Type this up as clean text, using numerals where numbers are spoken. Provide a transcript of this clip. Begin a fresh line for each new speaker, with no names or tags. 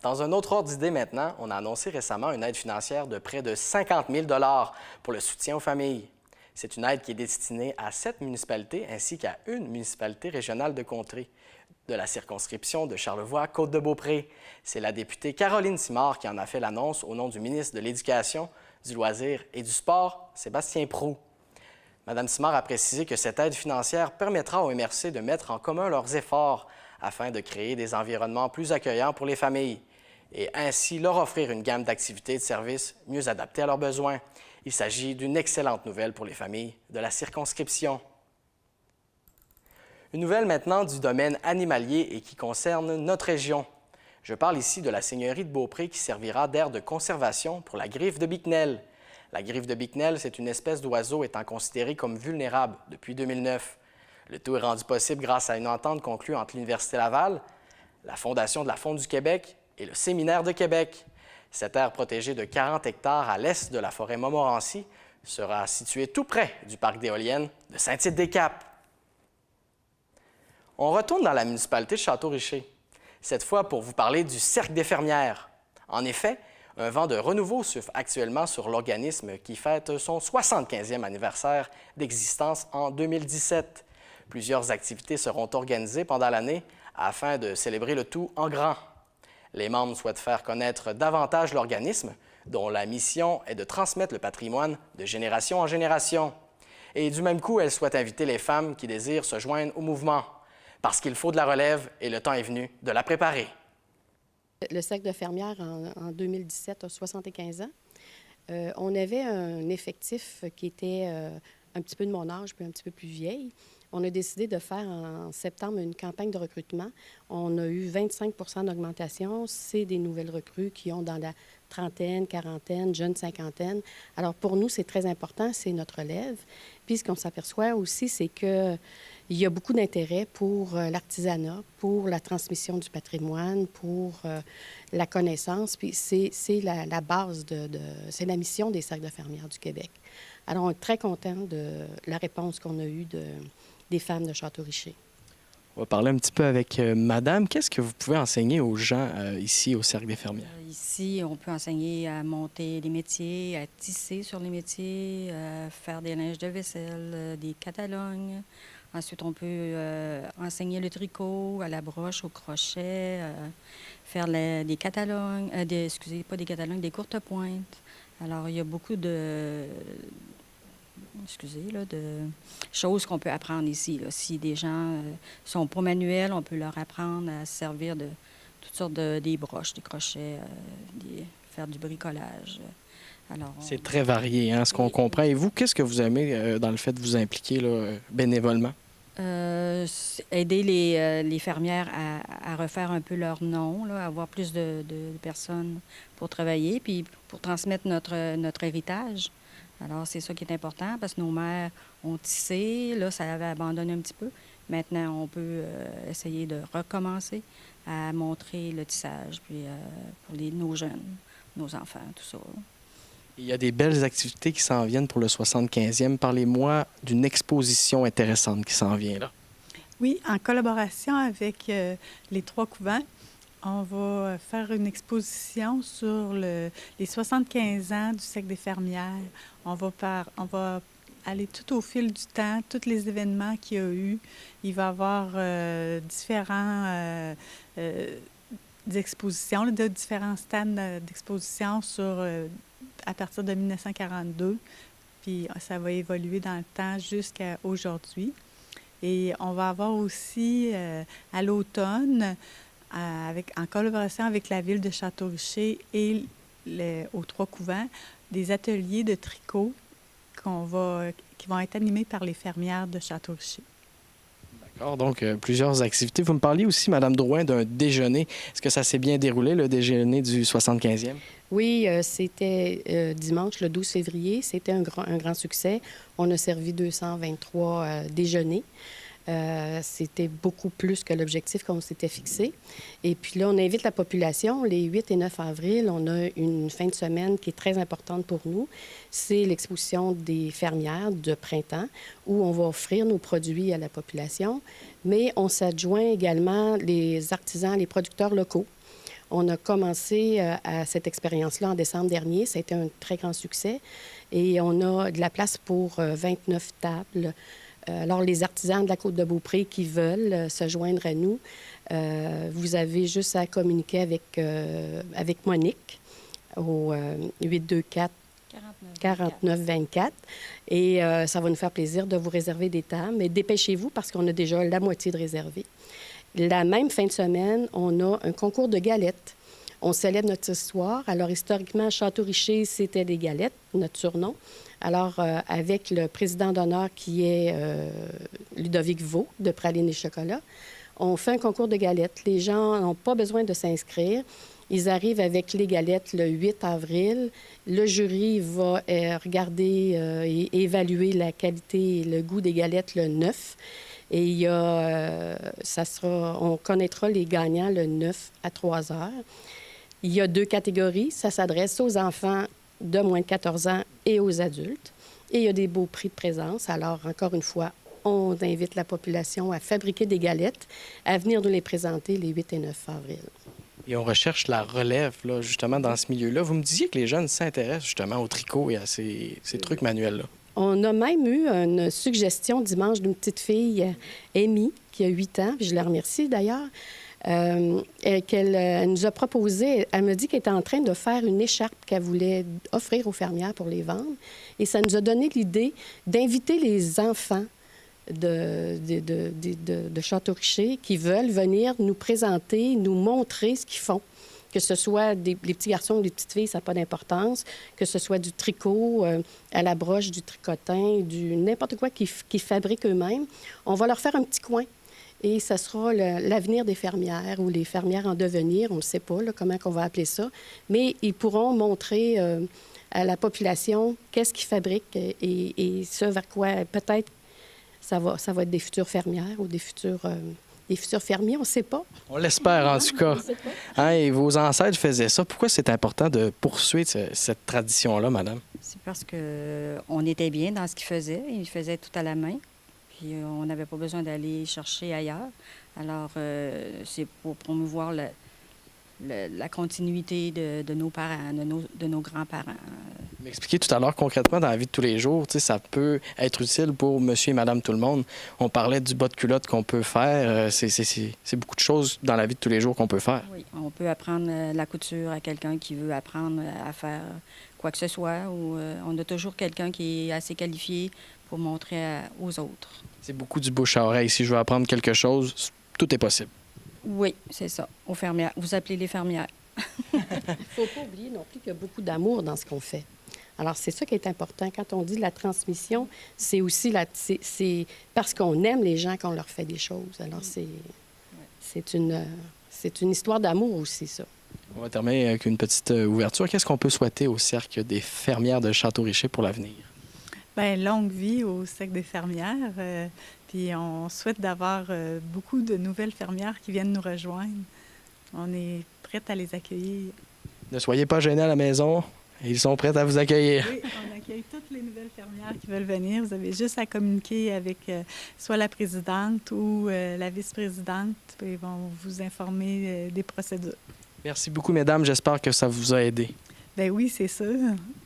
Dans un autre ordre d'idée maintenant, on a annoncé récemment une aide financière de près de 50 000 pour le soutien aux familles. C'est une aide qui est destinée à 7 municipalités ainsi qu'à une municipalité régionale de Contrée, de la circonscription de Charlevoix-Côte-de-Beaupré. C'est la députée Caroline Simard qui en a fait l'annonce au nom du ministre de l'Éducation, du Loisir et du Sport, Sébastien Proulx. Mme Simard a précisé que cette aide financière permettra aux MRC de mettre en commun leurs efforts afin de créer des environnements plus accueillants pour les familles et ainsi leur offrir une gamme d'activités et de services mieux adaptés à leurs besoins. Il s'agit d'une excellente nouvelle pour les familles de la circonscription. Une nouvelle maintenant du domaine animalier et qui concerne notre région. Je parle ici de la seigneurie de Beaupré qui servira d'aire de conservation pour la griffe de Biquenel. La griffe de Biquenel, c'est une espèce d'oiseau étant considérée comme vulnérable depuis 2009. Le tout est rendu possible grâce à une entente conclue entre l'Université Laval, la Fondation de la Faune du Québec et le Séminaire de Québec. Cette aire protégée de 40 hectares à l'est de la forêt Montmorency sera située tout près du parc d'éoliennes de Saint-Tite-des-Caps. On retourne dans la municipalité de Château-Richer, cette fois pour vous parler du Cercle des fermières. En effet, un vent de renouveau souffle actuellement sur l'organisme qui fête son 75e anniversaire d'existence en 2017. Plusieurs activités seront organisées pendant l'année afin de célébrer le tout en grand. Les membres souhaitent faire connaître davantage l'organisme, dont la mission est de transmettre le patrimoine de génération en génération. Et du même coup, elles souhaitent inviter les femmes qui désirent se joindre au mouvement, parce qu'il faut de la relève et le temps est venu de la préparer.
Le Cercle de fermières, en 2017, a 75 ans. On avait un effectif qui était un petit peu de mon âge, puis un petit peu plus vieille. On a décidé de faire en septembre une campagne de recrutement. On a eu 25 d'augmentation. C'est des nouvelles recrues qui ont dans la trentaine, quarantaine, jeune cinquantaine. Alors pour nous, c'est très important, c'est notre relève. Puis ce qu'on s'aperçoit aussi, c'est qu'il y a beaucoup d'intérêt pour l'artisanat, pour la transmission du patrimoine, pour la connaissance. Puis c'est la base c'est la mission des Cercles de fermières du Québec. Alors on est très contents de la réponse qu'on a eue des femmes de Château-Richer.
On va parler un petit peu avec Madame. Qu'est-ce que vous pouvez enseigner aux gens ici au Cercle des fermières?
Ici, on peut enseigner à monter les métiers, à tisser sur les métiers, à faire des linges de vaisselle, des catalogues. Ensuite, on peut enseigner le tricot, à la broche, au crochet, faire des catalogues, pas des catalogues, des courtes pointes. Alors, il y a beaucoup de choses qu'on peut apprendre ici. Là. Si des gens sont pas manuels, on peut leur apprendre à se servir de toutes sortes des broches, des crochets, faire du bricolage.
C'est très varié, hein, ce qu'on comprend. Et vous, qu'est-ce que vous aimez dans le fait de vous impliquer là, bénévolement?
Aider les fermières à refaire un peu leur nom, là, avoir plus de personnes pour travailler, puis pour transmettre notre héritage. Alors, c'est ça qui est important, parce que nos mères ont tissé, là, ça avait abandonné un petit peu. Maintenant, on peut essayer de recommencer à montrer le tissage, puis pour nos jeunes, nos enfants, tout ça.
Il y a des belles activités qui s'en viennent pour le 75e. Parlez-moi d'une exposition intéressante qui s'en vient, là.
Oui, en collaboration avec les Trois Couvents, on va faire une exposition sur les 75 ans du Cercle des fermières. On va aller tout au fil du temps, tous les événements qu'il y a eu. Il va y avoir différents expositions, de différents stands d'exposition à partir de 1942. Puis ça va évoluer dans le temps jusqu'à aujourd'hui. Et on va avoir aussi à l'automne, en collaboration avec la ville de Château-Richer et aux Trois Couvents, des ateliers de tricot qui vont être animés par les fermières de Château-Richer.
D'accord, donc plusieurs activités. Vous me parliez aussi, Mme Drouin, d'un déjeuner. Est-ce que ça s'est bien déroulé, le déjeuner du 75e?
Oui, c'était dimanche, le 12 février. C'était un grand succès. On a servi 223 déjeuners. C'était beaucoup plus que l'objectif qu'on s'était fixé. Et puis là, on invite la population. Les 8 et 9 avril, on a une fin de semaine qui est très importante pour nous. C'est l'exposition des fermières de printemps où on va offrir nos produits à la population. Mais on s'adjoint également les artisans, les producteurs locaux. On a commencé à cette expérience-là en décembre dernier. Ça a été un très grand succès. Et on a de la place pour 29 tables. Alors, les artisans de la Côte-de-Beaupré qui veulent se joindre à nous, vous avez juste à communiquer avec Monique au 824 4924. Et ça va nous faire plaisir de vous réserver des tables. Mais dépêchez-vous parce qu'on a déjà la moitié de réservés. La même fin de semaine, on a un concours de galettes. On célèbre notre histoire. Alors, historiquement, Château-Richer, c'était des galettes, notre surnom. Alors, avec le président d'honneur qui est Ludovic Vaux, de Praline et Chocolat, on fait un concours de galettes. Les gens n'ont pas besoin de s'inscrire. Ils arrivent avec les galettes le 8 avril. Le jury va regarder et évaluer la qualité et le goût des galettes le 9. Et il y a, on connaîtra les gagnants le 9 à 3 heures. Il y a 2 catégories. Ça s'adresse aux enfants de moins de 14 ans et aux adultes. Et il y a des beaux prix de présence. Alors, encore une fois, on invite la population à fabriquer des galettes, à venir nous les présenter les 8 et 9 avril.
Et on recherche la relève, là, justement, dans ce milieu-là. Vous me disiez que les jeunes s'intéressent justement au tricot et à ces trucs manuels-là.
On a même eu une suggestion dimanche d'une petite fille, Amy, qui a 8 ans, puis je la remercie d'ailleurs, qu'elle nous a proposé, elle me dit qu'elle était en train de faire une écharpe qu'elle voulait offrir aux fermières pour les vendre. Et ça nous a donné l'idée d'inviter les enfants de Château-Richer qui veulent venir nous présenter, nous montrer ce qu'ils font. Que ce soit les petits garçons ou les petites filles, ça n'a pas d'importance. Que ce soit du tricot à la broche, du tricotin, n'importe quoi qu'ils fabriquent eux-mêmes. On va leur faire un petit coin. Et ça sera l'avenir des fermières ou les fermières en devenir. On ne sait pas là, comment on va appeler ça. Mais ils pourront montrer à la population qu'est-ce qu'ils fabriquent et ce vers quoi peut-être ça va être des futures fermières ou des futurs fermiers, on ne sait pas.
On l'espère, en tout cas. Hein, et vos ancêtres faisaient ça. Pourquoi c'est important de poursuivre cette tradition-là, madame?
C'est parce qu'on était bien dans ce qu'ils faisaient. Ils faisaient tout à la main. Puis on n'avait pas besoin d'aller chercher ailleurs. Alors, c'est pour promouvoir la continuité de nos parents, de nos grands-parents.
Vous m'expliquez tout à l'heure concrètement dans la vie de tous les jours, ça peut être utile pour monsieur et madame tout le monde. On parlait du bas de culotte qu'on peut faire. C'est beaucoup de choses dans la vie de tous les jours qu'on peut faire.
Oui, on peut apprendre la couture à quelqu'un qui veut apprendre à faire quoi que ce soit. Ou on a toujours quelqu'un qui est assez qualifié pour montrer aux autres.
C'est beaucoup du bouche à oreille. Si je veux apprendre quelque chose, tout est possible.
Oui, c'est ça. Aux fermières. Vous appelez les fermières.
Il ne faut pas oublier non plus qu'il y a beaucoup d'amour dans ce qu'on fait. Alors, c'est ça qui est important. Quand on dit la transmission, c'est aussi c'est parce qu'on aime les gens qu'on leur fait des choses. Alors, c'est une histoire d'amour aussi, ça.
On va terminer avec une petite ouverture. Qu'est-ce qu'on peut souhaiter au Cercle des fermières de Château-Richer pour l'avenir?
Bien, longue vie au Cercle des fermières. Puis on souhaite d'avoir beaucoup de nouvelles fermières qui viennent nous rejoindre. On est prêtes à les accueillir.
Ne soyez pas gênés à la maison. Ils sont prêts à vous accueillir.
Oui, on accueille toutes les nouvelles fermières qui veulent venir. Vous avez juste à communiquer avec soit la présidente ou la vice-présidente. Ils vont vous informer des procédures.
Merci beaucoup, mesdames. J'espère que ça vous a aidé.
Bien oui, c'est sûr.